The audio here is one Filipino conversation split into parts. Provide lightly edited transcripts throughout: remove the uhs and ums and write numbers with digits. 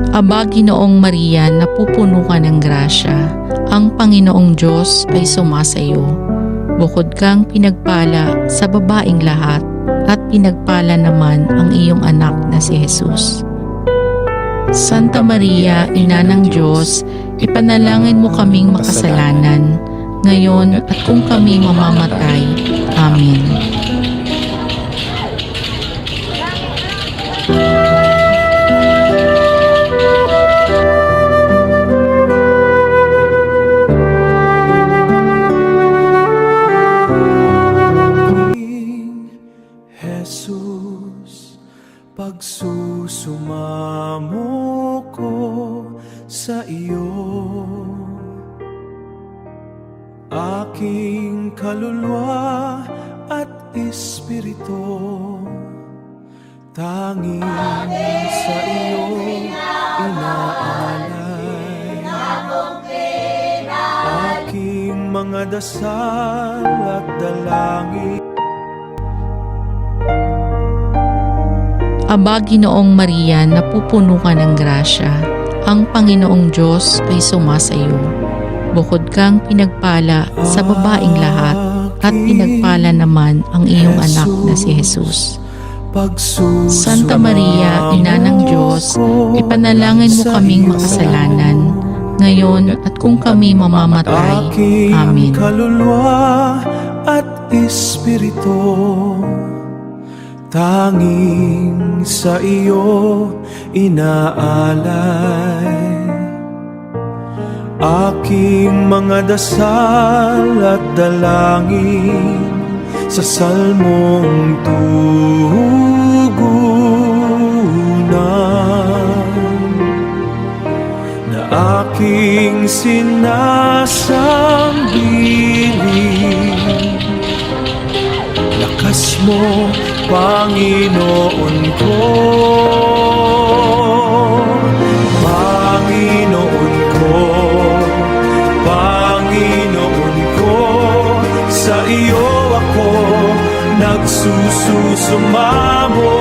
Aba, Ginoong Maria, napupuno ka ng grasya. Ang Panginoong Diyos ay sumasayo. Bukod kang pinagpala sa babaing lahat, at pinagpala naman ang iyong anak na si Jesus. Santa Maria, Ina ng Diyos, ipanalangin mo kaming makasalanan, ngayon at kung kami mamamatay. Amen. Jesus, pagsusumamo ko sa iyo, aking kaluluwa at espiritu, tanging sa iyo inaalay, aking mga dasal at dalangin. Aba, Ginoong Maria, napupuno ka ng grasya. Ang Panginoong Diyos ay sumasayo. Bukod kang pinagpala sa babaing lahat, at pinagpala naman ang iyong anak na si Jesus. Santa Maria, Ina ng Diyos, ipanalangin mo kaming makasalanan, ngayon at kung kami mamamatay. Amen. Kaluluwa at espiritu, tanging sa iyo inaalay, aking mga dasal at dalangin sa salmong tugunan na aking sinasambili. Lakas mo, Panginoon ko, Panginoon ko, Panginoon ko, sa iyo ako nagsususumamo.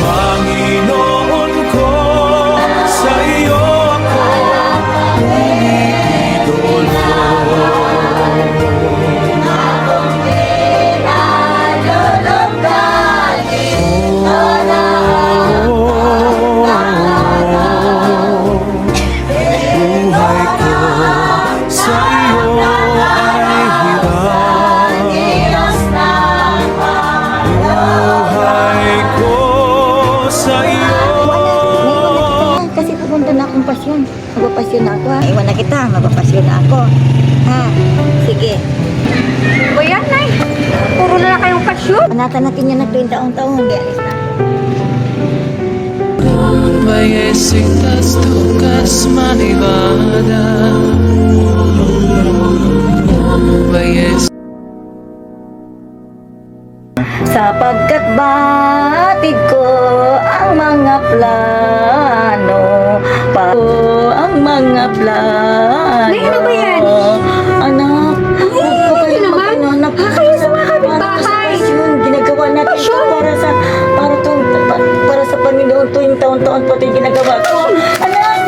Panginoon ko, sa iyo ako umiidolo. Magpapasyon na ako, ha? Iwan na kita, magpapasyon na ako. Ha? Sige. O yan, Nay. Puro na lang kayong pasyon. Panatan natin yan na 20 taon-taon. Alis na ako. Vayesitas tukas manibada. Sapagkat batid ko ang mga plano, ang mga plano. Nay, ano ba yan? Anak, Ay, hindi naman. Kayo sa mga kapitbahay. Ginagawa natin ito para sa Panginoon tuwing taon-taon pati ginagawa ko. Anak!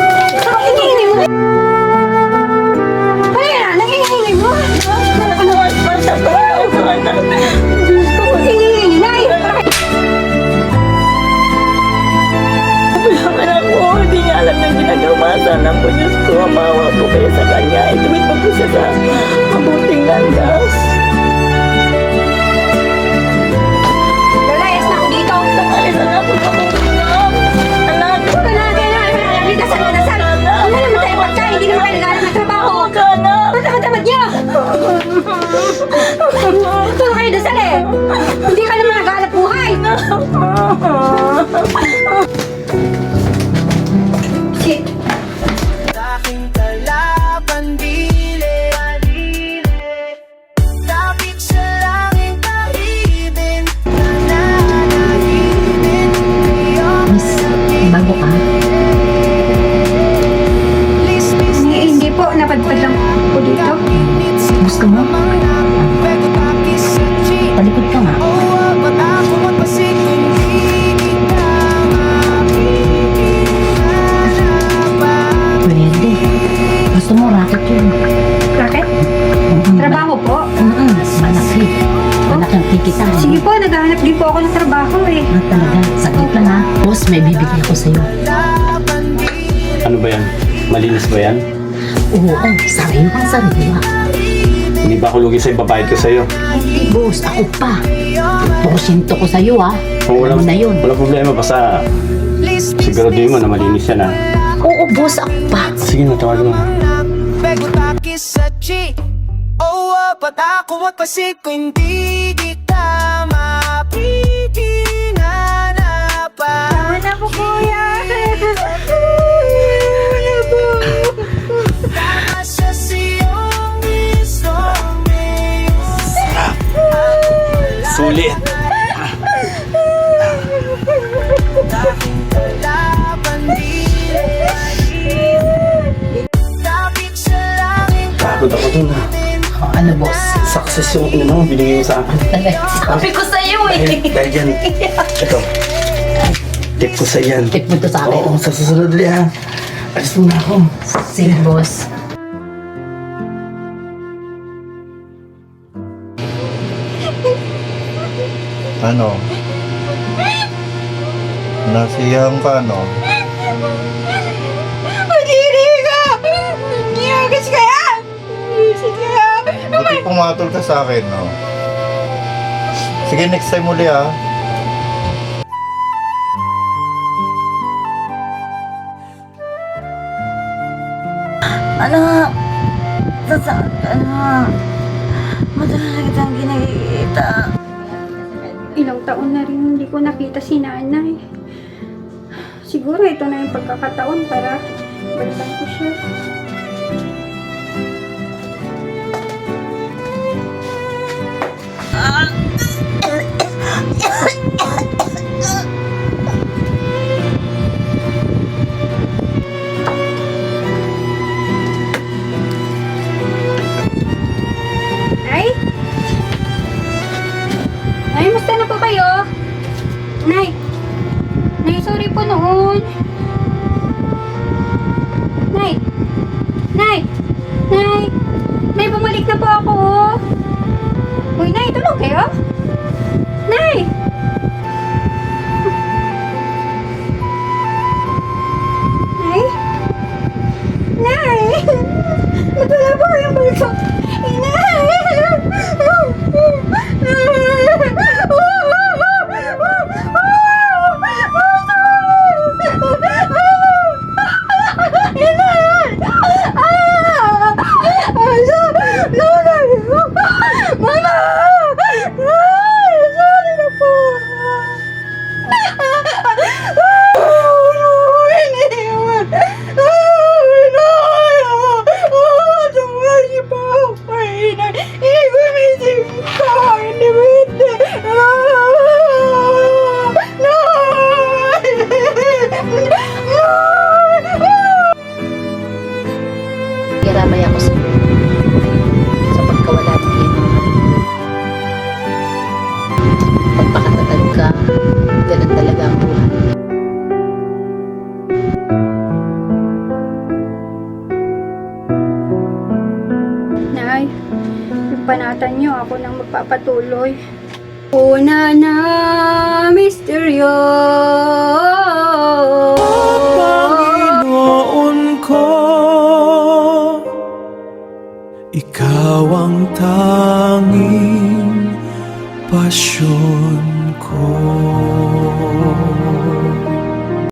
Nangihingi mo. Ano yan? Nangihingi mo. Para sa Panginoon. Diyos ko, Hingihingi, Nay. anak ko, hindi niya alam ng ginagawa. Sana po, Diyos ko, amawa po kayo sa kanya. Ituwid mo po siya sa mabuting landas. Lalayas na ako dito. Alis na ako sa mabuting. Anak! Huwag ka na, dasal na dasal. Ano naman tayo pagkain? Hindi naman kayo nag-aaral ng trabaho. Huwag ka na! Ang tamad-tamad niyo. Ito kayo dasal eh. Hindi ka naman nag-aalap buhay. Shit. Aking kalaban dili, lapit sa langit tahibin, nananahibin, Miss, bago ka? Hindi po, napadpad lang po dito. Gusto mo? Palikod ka nga. kita. Sige po, naghahanap din po ako ng trabaho eh. Ah, talaga, saglit lang ha. Boss, may bibigyan ko sa'yo. Ano ba yan? Malinis ba yan? Oo, sariwa, sariwa. Hindi ba ako lugi sa'yo? Babayad ko sa'yo. Hindi, boss, ako pa. Porsyento ko sa'yo ha. Kung Alam mo na yun. Walang problema, basta siguraduhin mo na malinis yan ha. Oo, boss, ako pa. Sige na, tawag mo. Patakuwat kasi kung hindi kita mapipinanapa. Wala po kuya. Tama siya siyong isong Sulit! Pagod ako dun ha. Oh, ano, boss? Success yung mo, binigay mo sa akin. Sabi ko sa'yo eh. Dahil dyan, ito. Tip ko sa yan. Tip mo to sa akin. Oo, sa susunod ulit ha. Alis muna ako. Sige, boss. Ano? Nasiyang ka, no? Madiri ka! Niyagas ka yan! Isit ka yan! Buti pumatol ka sa akin, no? Sige, next time uli, ah. Anak, sasaan ka na. Madalas na kitang ginagigita. Ilang taon na rin hindi ko nakita si nanay. Siguro ito na yung pagkakataon para balikan ko siya. Nay? Nay, musta na po kayo? Nay! Nay, sorry po noon. Nay! Nay! Nay! Nay, bumalik na po ako. Uy, Nay, tulog kayo? Nay! Nay? Nay! Ba't wala po kayong balik sa... Nay! Kiramay ako sa sa pagkawala ng iyong pagpakatatag ka, ganun talaga ang buhay. Nay, yung panatan niyo, ako nang magpapatuloy. Una na, misteryo. Panginoon ko, ikaw ang tanging pasyon ko.